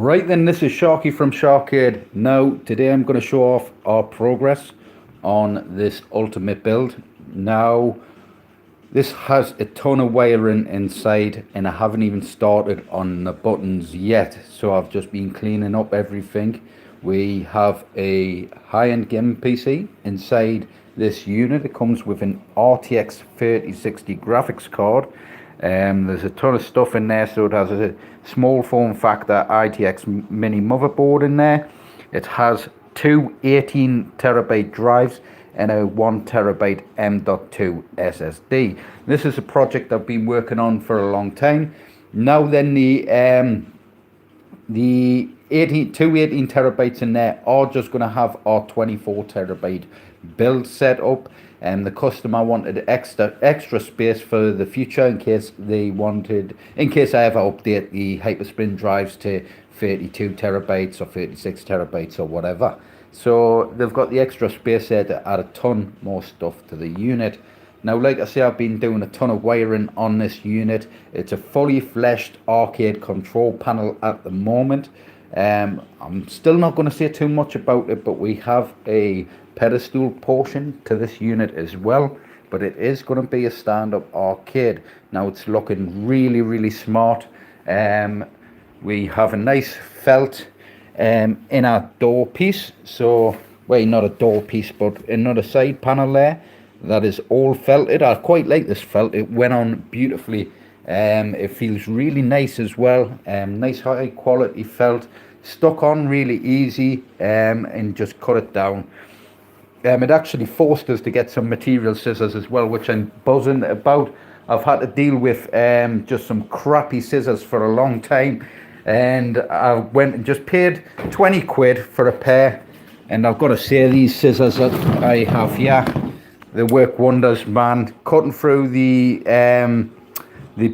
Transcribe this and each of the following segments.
Right then, this is Sharky from SHAR-KADE. Now, today I'm going to show off our progress on this ultimate build. Now, this has a ton of wiring inside and I haven't even started on the buttons yet. So I've just been cleaning up everything. We have a high-end gaming PC inside this unit. It comes with an RTX 3060 graphics card. There's a ton of stuff in there, so it has a small form factor ITX mini motherboard in there. It has two 18 terabyte drives and a 1 terabyte M.2 SSD. This is a project I've been working on for a long time. Now then, the 18 terabytes in there are just going to have our 24 terabyte build set up, and the customer wanted extra space for the future in case I ever update the Hyperspin drives to 32 terabytes or 36 terabytes or whatever. So they've got the extra space there to add a ton more stuff to the unit. Now, like I say, I've been doing a ton of wiring on this unit. It's a fully fleshed arcade control panel at the moment. I'm still not going to say too much about it, but we have a pedestal portion to this unit as well, but it is going to be a stand-up arcade. Now, it's looking really smart. We have a nice felt in our door piece, so, well, not a door piece, but another side panel there that is all felted. I quite like this felt. It went on beautifully. It feels really nice as well. Nice high quality felt, stuck on really easy, and just cut it down. It actually forced us to get some material scissors as well, which I'm buzzing about. I've had to deal with just some crappy scissors for a long time, and I went and just paid 20 quid for a pair, and I've got to say, these scissors that I have here, they work wonders, man. Cutting through the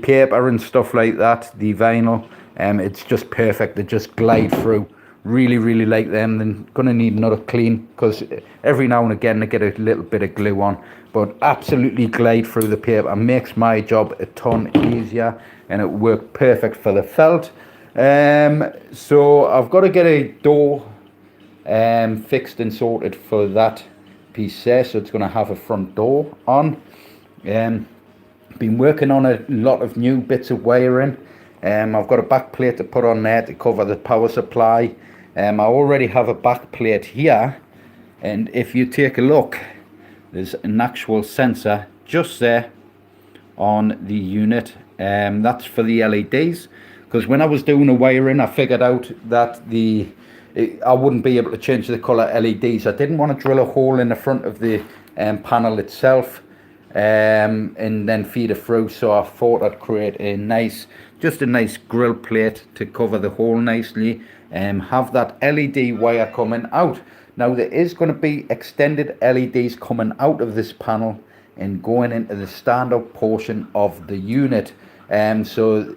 paper and stuff like that, the vinyl, it's just perfect. They just glide through. Really like them. Then gonna need another clean, because every now and again they get a little bit of glue on, but absolutely glide through the paper. Makes my job a ton easier, and it worked perfect for the felt. So I've got to get a door fixed and sorted for that piece there, so it's going to have a front door on. Been working on a lot of new bits of wiring. I've got a back plate to put on there to cover the power supply. I already have a back plate here, and if you take a look, there's an actual sensor just there on the unit. That's for the LEDs, because when I was doing the wiring, I figured out that I wouldn't be able to change the color LEDs. I didn't want to drill a hole in the front of the panel itself and then feed it through, so I thought I'd create a nice grill plate to cover the hole nicely, and have that LED wire coming out. Now, there is going to be extended LEDs coming out of this panel and going into the stand-up portion of the unit. So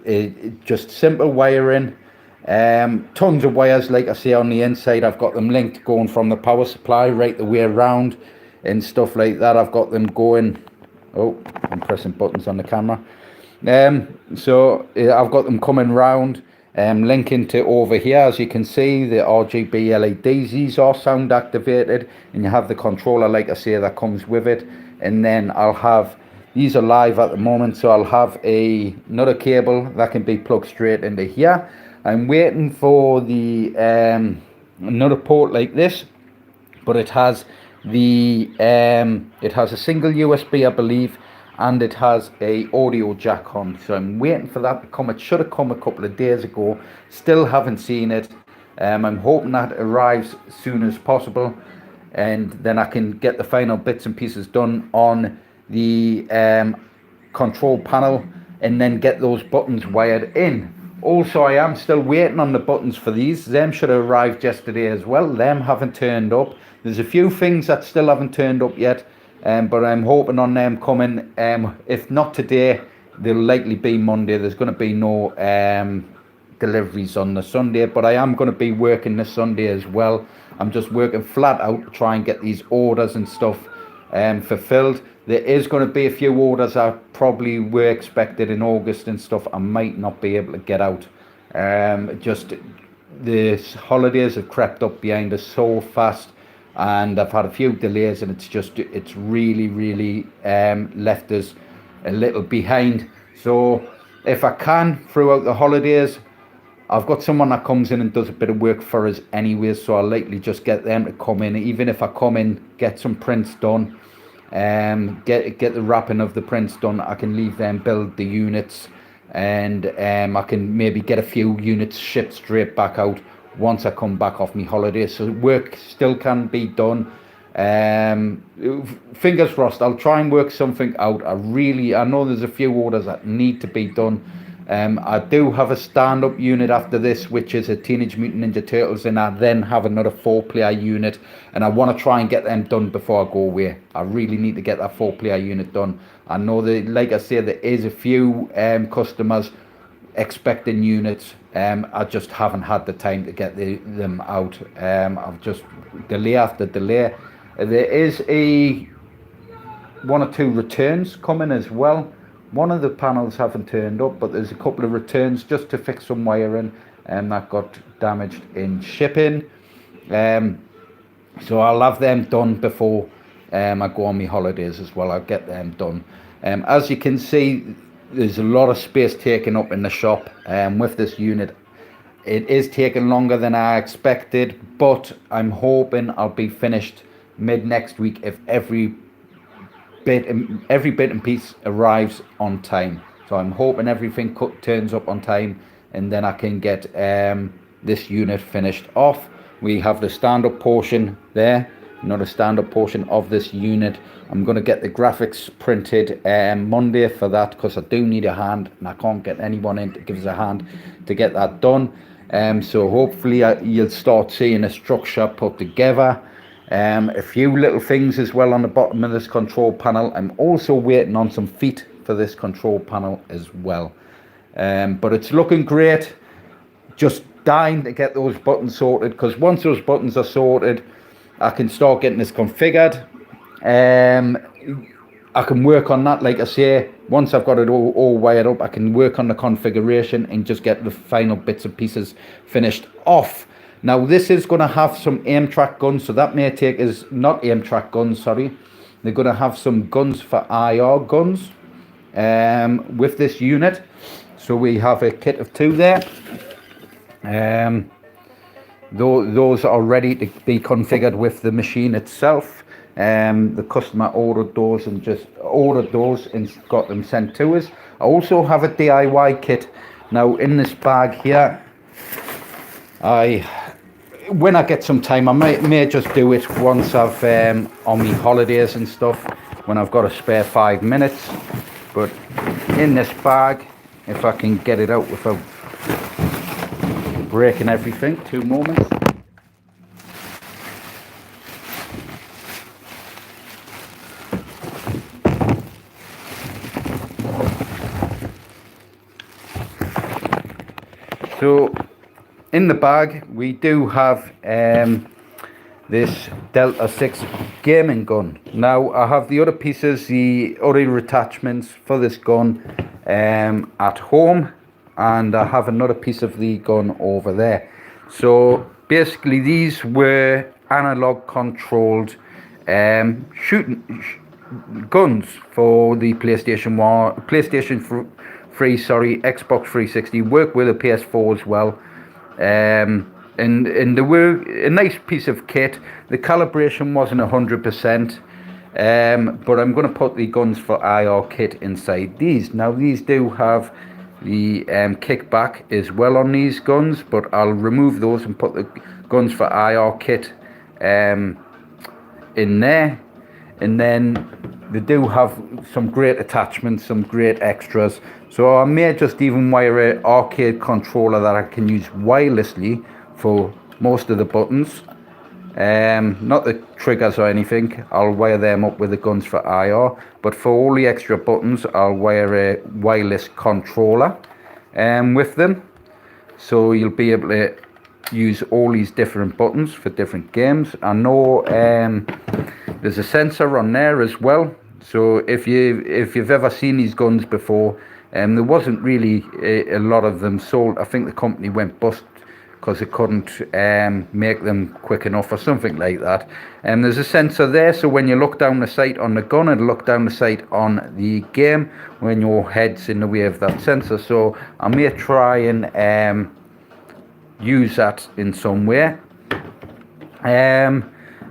just simple wiring, tons of wires, like I say, on the inside. I've got them linked going from the power supply right the way around and stuff like that. I've got them going, oh, I'm pressing buttons on the camera. So I've got them coming round, linking to over here. As you can see, the RGB LEDs, these are sound activated, and you have the controller, like I say, that comes with it. And then I'll have, these are live at the moment, so I'll have another cable that can be plugged straight into here. I'm waiting for the another port like this, but it has a single USB, I believe, and it has a audio jack on, so I'm waiting for that to come. It should have come a couple of days ago, still haven't seen it. I'm hoping that arrives as soon as possible, and then I can get the final bits and pieces done on the control panel, and then get those buttons wired in. Also, I am still waiting on the buttons for these. Them should have arrived yesterday as well. Them haven't turned up. There's a few things that still haven't turned up yet, but I'm hoping on them coming. If not today, they'll likely be Monday. There's going to be no deliveries on the Sunday, but I am going to be working this Sunday as well. I'm just working flat out to try and get these orders and stuff fulfilled. There is going to be a few orders that probably were expected in August and stuff I might not be able to get out. Just the holidays have crept up behind us so fast, and I've had a few delays, and it's really left us a little behind. So if I can, throughout the holidays, I've got someone that comes in and does a bit of work for us anyway, so I'll likely just get them to come in. Even if I come in, get some prints done, get the wrapping of the prints done, I can leave them build the units, and I can maybe get a few units shipped straight back out once I come back off my holiday. So work still can be done. Fingers crossed, I'll try and work something out. I know there's a few orders that need to be done. I do have a stand-up unit after this, which is a Teenage Mutant Ninja Turtles, and I then have another 4-player unit, and I want to try and get them done before I go away. I really need to get that 4-player unit done. I know that, like I say, there is a few customers expecting units. I just haven't had the time to get them out. I've just delay after delay. There is one or two returns coming as well. One of the panels haven't turned up, but there's a couple of returns just to fix some wiring that got damaged in shipping. So I'll have them done before I go on my holidays as well. I'll get them done. As you can see, there's a lot of space taken up in the shop with this unit. It is taking longer than I expected, but I'm hoping I'll be finished mid next week if every bit and piece arrives on time. So I'm hoping everything turns up on time, and then I can get this unit finished off. We have the stand-up portion there, another stand-up portion of this unit. I'm going to get the graphics printed Monday for that, because I do need a hand, and I can't get anyone in to give us a hand to get that done. So hopefully you'll start seeing a structure put together. A few little things as well on the bottom of this control panel. I'm also waiting on some feet for this control panel as well. But it's looking great. Just dying to get those buttons sorted, because once those buttons are sorted, I can start getting this configured. I can work on that, like I say. Once I've got it all wired up, I can work on the configuration and just get the final bits and pieces finished off. Now this is going to have some aim track guns, so that may take is not aim track guns, sorry. They're going to have some guns for IR guns with this unit. So we have a kit of 2 there. Those are ready to be configured with the machine itself. The customer ordered those and got them sent to us. I also have a DIY kit. Now in this bag here, when I get some time, I may just do it once I've on my holidays and stuff, when I've got a spare 5 minutes. But in this bag, if I can get it out without breaking everything, 2 moments. So in the bag we do have this Delta 6 gaming gun. Now I have the other pieces, the other attachments for this gun at home, and I have another piece of the gun over there. So basically these were analog controlled shooting guns for the PlayStation 3, Xbox 360, work with a PS4 as well. And they were a nice piece of kit. The calibration wasn't 100%, but I'm going to put the guns for IR kit inside these. Now these do have the kickback as well on these guns, but I'll remove those and put the guns for IR kit in there. And then they do have some great attachments, some great extras. So I may just even wire an arcade controller that I can use wirelessly for most of the buttons. Not the triggers or anything. I'll wire them up with the guns for IR. But for all the extra buttons, I'll wire a wireless controller with them. So you'll be able to use all these different buttons for different games. I know there's a sensor on there as well. So if you've ever seen these guns before, there wasn't really a lot of them sold. I think the company went bust because it couldn't make them quick enough or something like that. And there's a sensor there, so when you look down the sight on the gun, it'll look down the sight on the game when your head's in the way of that sensor. So I may try and use that in some way. And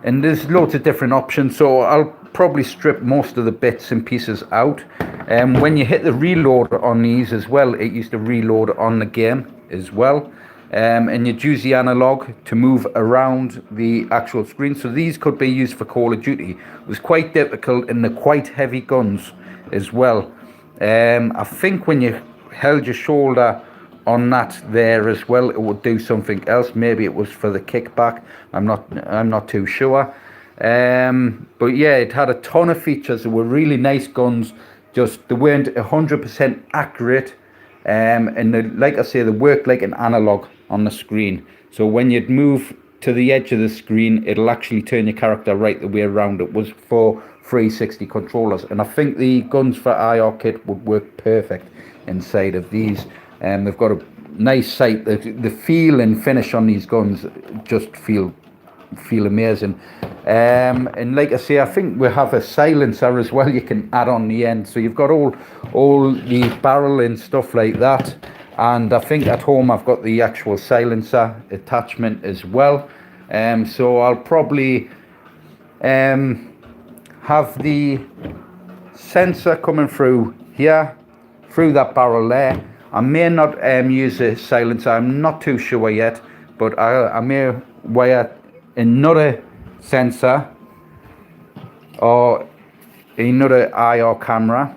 there's loads of different options, so I'll probably strip most of the bits and pieces out. When you hit the reload on these as well, it used to reload on the game as well. And you'd use the analog to move around the actual screen. So these could be used for Call of Duty. It was quite difficult in the quite heavy guns as well. I think when you held your shoulder on that there as well, it would do something else. Maybe it was for the kickback. I'm not too sure. But yeah, it had a ton of features. They were really nice guns. Just they weren't 100% accurate. And they, like I say, they worked like an analog on the screen. So when you'd move to the edge of the screen, it'll actually turn your character right the way around. It was for 360 controllers, and I think the guns for SHAR-KADE would work perfect inside of these. And they've got a nice sight. The feel and finish on these guns just feel amazing. And like I say, I think we have a silencer as well you can add on the end, so you've got all the barrel and stuff like that. And I think at home I've got the actual silencer attachment as well. So I'll probably have the sensor coming through here, through that barrel there. I may not use a silencer, I'm not too sure yet, but I may wire another sensor or another IR camera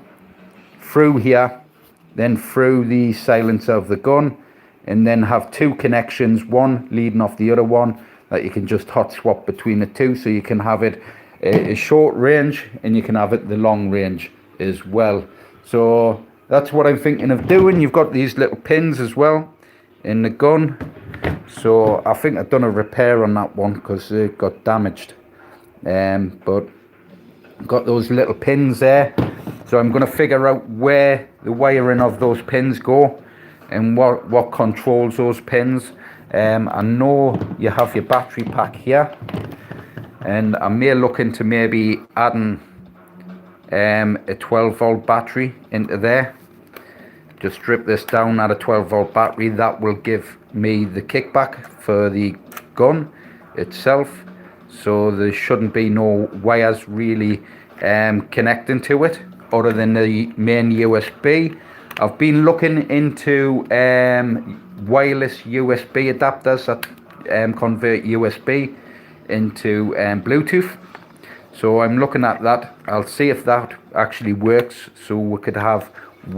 through here, then through the silencer of the gun, and then have two connections, one leading off the other one, that you can just hot swap between the two, so you can have it a short range and you can have it the long range as well. So that's what I'm thinking of doing. You've got these little pins as well in the gun, so I think I've done a repair on that one because it got damaged. But got those little pins there, so I'm going to figure out where the wiring of those pins go and what controls those pins. I know you have your battery pack here, and I may look into maybe adding a 12 volt battery into there. Just strip this down at a 12 volt battery. That will give me the kickback for the gun itself, so there shouldn't be no wires really connecting to it other than the main USB. I've been looking into wireless USB adapters that convert USB into Bluetooth. So I'm looking at that. I'll see if that actually works, so we could have a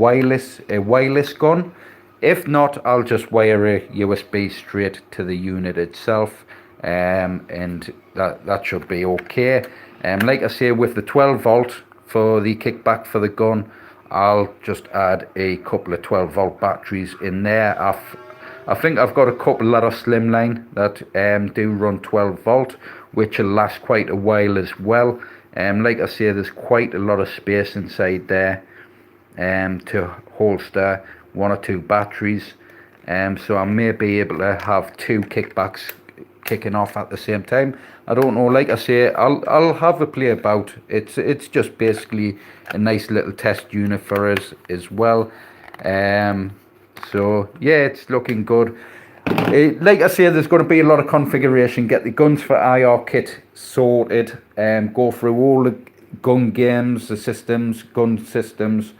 wireless gun. If not, I'll just wire a USB straight to the unit itself, and that should be okay. Like I say, with the 12 volt for the kickback for the gun, I'll just add a couple of 12 volt batteries in there. I think I've got a couple that are slimline that do run 12 volt, which will last quite a while as well. Like I say, there's quite a lot of space inside there to holster one or two batteries. So I may be able to have two kickbacks kicking off at the same time. I don't know. Like I say, I'll have a play about. It's just basically a nice little test unit for us as well. So yeah, it's looking good. Like I say, there's going to be a lot of configuration. Get the guns for SHAR-KADE sorted, go through all the gun games, the systems, gun systems,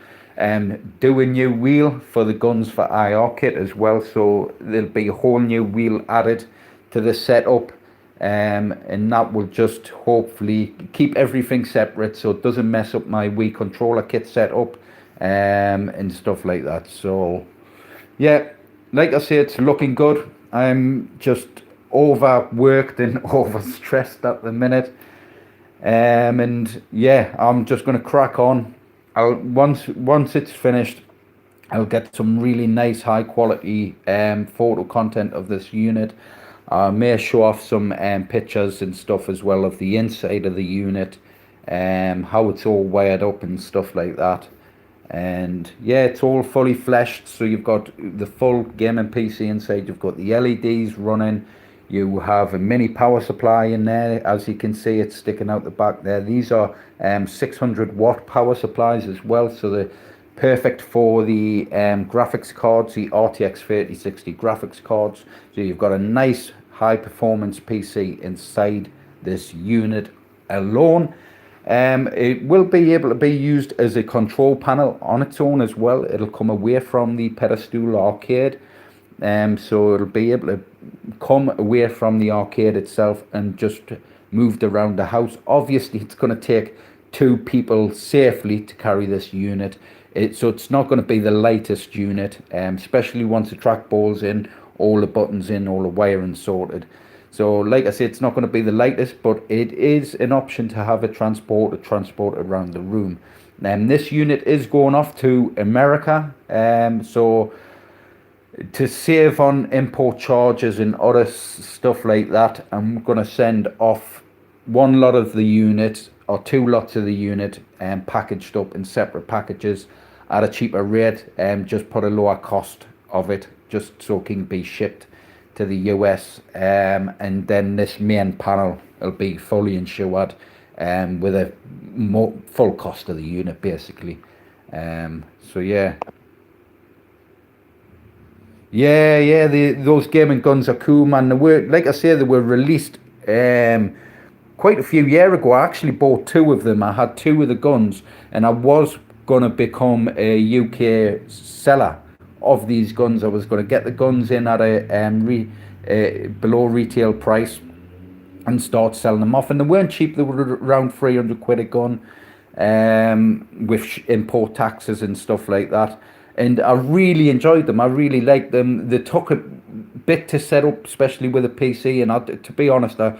do a new wheel for the guns for SHAR-KADE as well. So there'll be a whole new wheel added to the setup, and that will just hopefully keep everything separate so it doesn't mess up my Wii controller kit setup and stuff like that. So yeah, like I say, it's looking good. I'm just overworked and overstressed at the minute, and yeah, I'm just going to crack on. Once it's finished, I'll get some really nice high quality photo content of this unit. I may show off some pictures and stuff as well of the inside of the unit, how it's all wired up and stuff like that. And yeah, it's all fully fleshed, so you've got the full gaming PC inside. You've got the LEDs running, you have a mini power supply in there. As you can see, it's sticking out the back there. These are 600 watt power supplies as well, so they're perfect for the graphics cards, the RTX 3060 graphics cards. So you've got a nice high performance PC inside this unit alone. It will be able to be used as a control panel on its own as well. It'll come away from the pedestal arcade, so it'll be able to come away from the arcade itself and just moved around the house. Obviously, it's going to take 2 people safely to carry this unit. So it's not going to be the lightest unit, especially once the trackball's in, all the buttons in, all the wiring sorted. So like I said, it's not going to be the lightest, but it is an option to have it transport around the room. This unit is going off to America, so to save on import charges and other stuff like that, I'm going to send off 1 lot of the unit or 2 lots of the unit packaged up in separate packages at a cheaper rate, and just put a lower cost of it just so it can be shipped to the US, and then this main panel will be fully insured with a full cost of the unit basically. So yeah, those gaming guns are cool, man. They were, like I say, they were released quite a few years ago. I actually bought 2 of them. I had 2 of the guns, and I was gonna become a UK seller of these guns. I was going to get the guns in at a below retail price and start selling them off, and they weren't cheap. They were around 300 quid a gun, with import taxes and stuff like that, and I really enjoyed them. I really liked them. They took a bit to set up, especially with a PC, and to be honest, I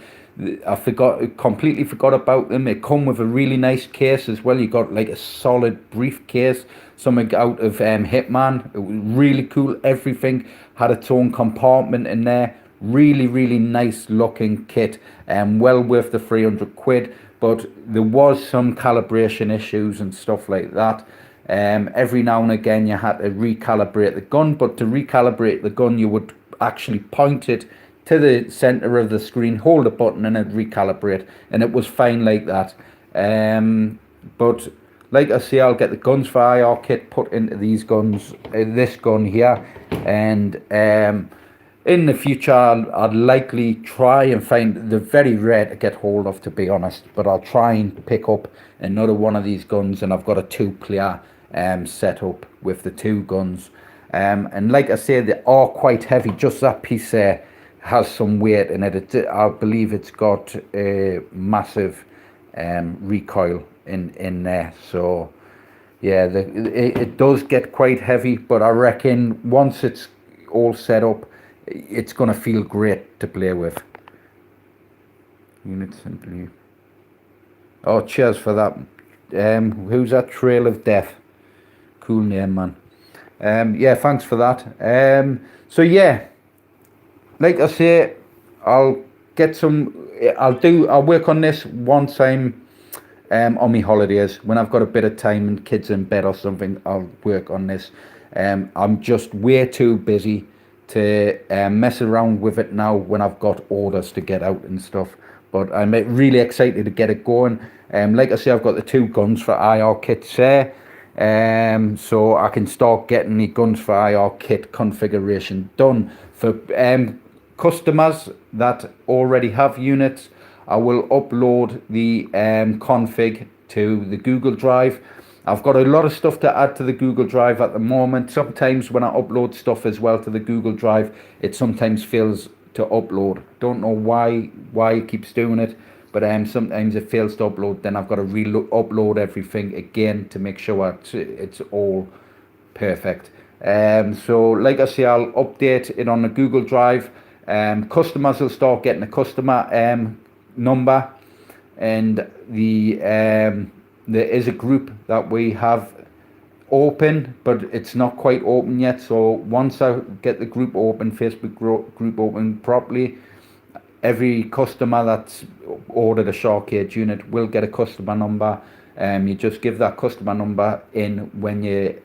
completely forgot about them. It come with a really nice case as well. You got like a solid briefcase, something out of Hitman. It was really cool. Everything had its own compartment in there. Really nice looking kit, and well worth the 300 quid. But there was some calibration issues and stuff like that. Every now and again you had to recalibrate the gun, but to recalibrate the gun you would actually point it to the center of the screen, hold a button, and it'd recalibrate, and it was fine like that. But like I say, I'll get the guns for IR kit put into these guns, this gun here, and in the future I'd likely try and find, they're very rare to get hold of, to be honest, but I'll try and pick up another one of these guns, and I've got a 2-player setup with the 2 guns, and like I say, they are quite heavy. Just that piece there has some weight in it. I believe it's got a massive recoil in there, so yeah, it does get quite heavy, but I reckon once it's all set up, it's gonna feel great to play with. Unit simply. Oh, cheers for that. Who's that? Trail of Death. Cool name, man. Yeah, thanks for that. So yeah, like I say, I'll work on this once I'm on my holidays. When I've got a bit of time and kids in bed or something, I'll work on this. I'm just way too busy to mess around with it now when I've got orders to get out and stuff. But I'm really excited to get it going. Like I say, I've got the 2 guns for IR kits there. So I can start getting the guns for IR kit configuration done. For customers that already have units, I will upload the config to the Google Drive. I've got a lot of stuff to add to the Google Drive at the moment. Sometimes when I upload stuff as well to the Google Drive, it sometimes fails to upload. Don't know why it keeps doing it, but sometimes it fails to upload. Then I've got to upload everything again to make sure it's all perfect. So like I say, I'll update it on the Google Drive. Customers will start getting a customer number, and there is a group that we have open, but it's not quite open yet. So once I get the group open, Facebook group open properly, every customer that's ordered a SHAR-KADE unit will get a customer number, You just give that customer number in when you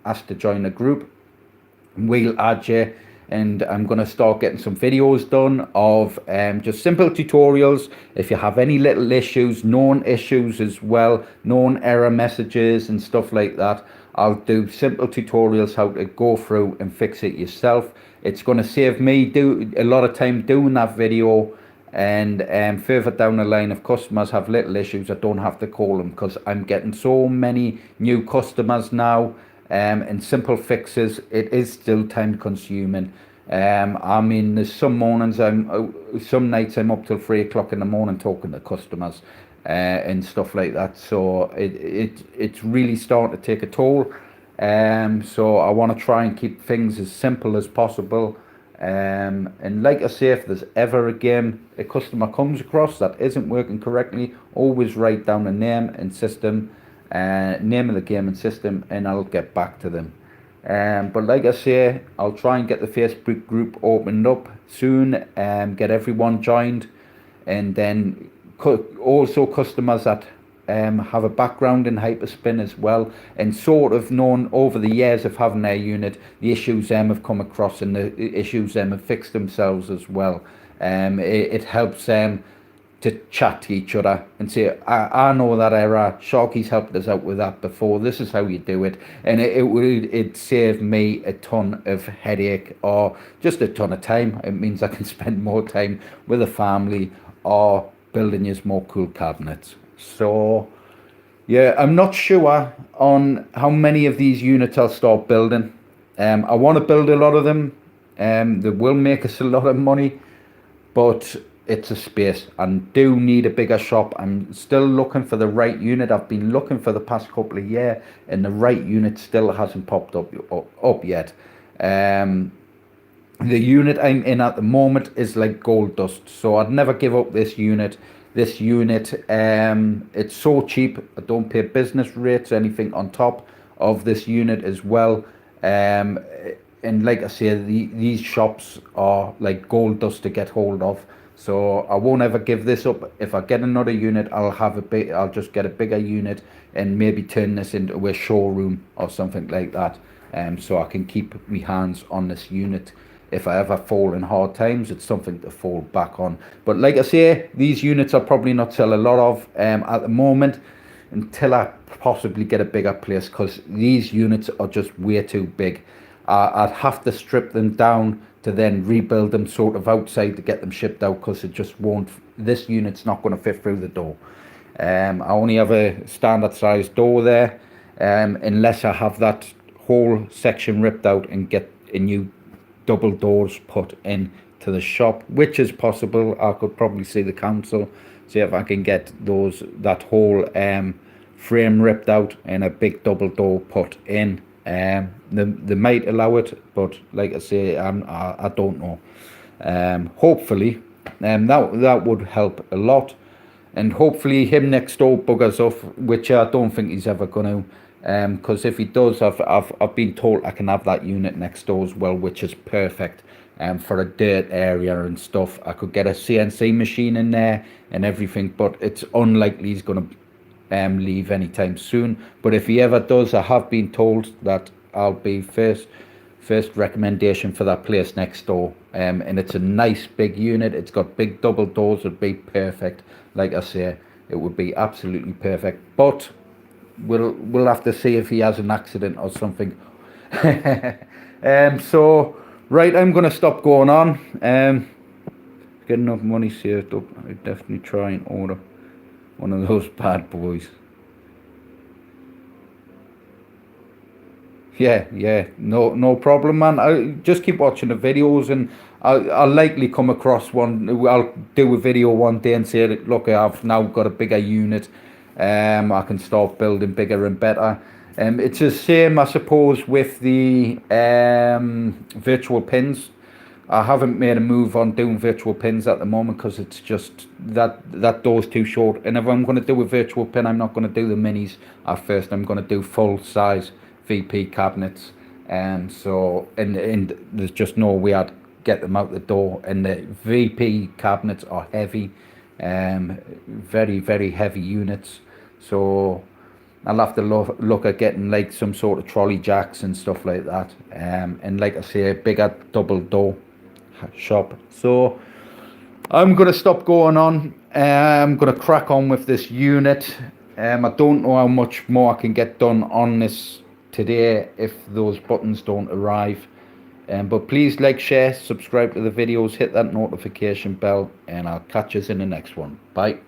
ask to join the group. We'll add you, and I'm going to start getting some videos done of just simple tutorials. If you have any little issues, known issues as well, known error messages and stuff like that, I'll do simple tutorials how to go through and fix it yourself. It's going to save me a lot of time doing that video, and further down the line, if customers have little issues, I don't have to call them, because I'm getting so many new customers now. And simple fixes, it is still time consuming. I mean, there's some mornings some nights I'm up till 3 o'clock in the morning talking to customers and stuff like that. So it's really starting to take a toll. So I want to try and keep things as simple as possible. And like I say, if there's ever again a customer comes across that isn't working correctly, always write down a name and system. Name of the game and system, and I'll get back to them. But like I say, I'll try and get the Facebook group opened up soon, get everyone joined, and then also customers that have a background in Hyperspin as well, and sort of known over the years of having their unit, the issues have come across, and the issues have fixed themselves as well. It helps them to chat to each other and say, I know that error, Sharky's helped us out with that before, this is how you do it. And it saved me a ton of headache, or just a ton of time. It means I can spend more time with the family or building you more cool cabinets. So yeah, I'm not sure on how many of these units I'll start building. I want to build a lot of them. They will make us a lot of money, but it's a space. I do need a bigger shop. I'm still looking for the right unit. I've been looking for the past couple of years, and the right unit still hasn't popped up yet. The unit I'm in at the moment is like gold dust, so I'd never give up this unit. This unit, it's so cheap. I don't pay business rates or anything on top of this unit as well. And like I say, these shops are like gold dust to get hold of. So I won't ever give this up. If I get another unit, I'll just get a bigger unit and maybe turn this into a showroom or something like that. So I can keep my hands on this unit. If I ever fall in hard times, it's something to fall back on. But like I say, these units I'll probably not sell a lot of at the moment, until I possibly get a bigger place, because these units are just way too big. I'd have to strip them down to then rebuild them sort of outside to get them shipped out, because it just won't, this unit's not going to fit through the door. I only have a standard size door there, unless I have that whole section ripped out and get a new double doors put in to the shop, which is possible. I could probably see the council, see if I can get that whole frame ripped out and a big double door put in. They might allow it, but like I say, I don't know. Hopefully, that would help a lot, and hopefully him next door buggers off, which I don't think he's ever going to, because if he does, I've been told I can have that unit next door as well, which is perfect. For a dirt area and stuff, I could get a CNC machine in there and everything, but it's unlikely he's going to leave anytime soon. But if he ever does, I have been told that I'll be first recommendation for that place next door. And it's a nice big unit. It's got big double doors. It'd be perfect. Like I say, it would be absolutely perfect. But we'll have to see if he has an accident or something. So right, I'm gonna stop going on. Get enough money saved up, I'd definitely try and order one of those bad boys. Yeah, no problem, man. I just keep watching the videos, and I'll likely come across one. I'll do a video one day and say, look, I've now got a bigger unit. I can start building bigger and better. It's the same, I suppose, with the virtual pins. I haven't made a move on doing virtual pins at the moment, because it's just that door's too short. And if I'm going to do a virtual pin, I'm not going to do the minis at first. I'm going to do full size VP cabinets. So there's just no way I'd get them out the door. And the VP cabinets are heavy, very, very heavy units. So I'll have to look at getting like some sort of trolley jacks and stuff like that. And like I say, a bigger double door shop. So I'm going to stop going on. I'm going to crack on with this unit. I don't know how much more I can get done on this today if those buttons don't arrive. But please like, share, subscribe to the videos, hit that notification bell, and I'll catch us in the next one. Bye.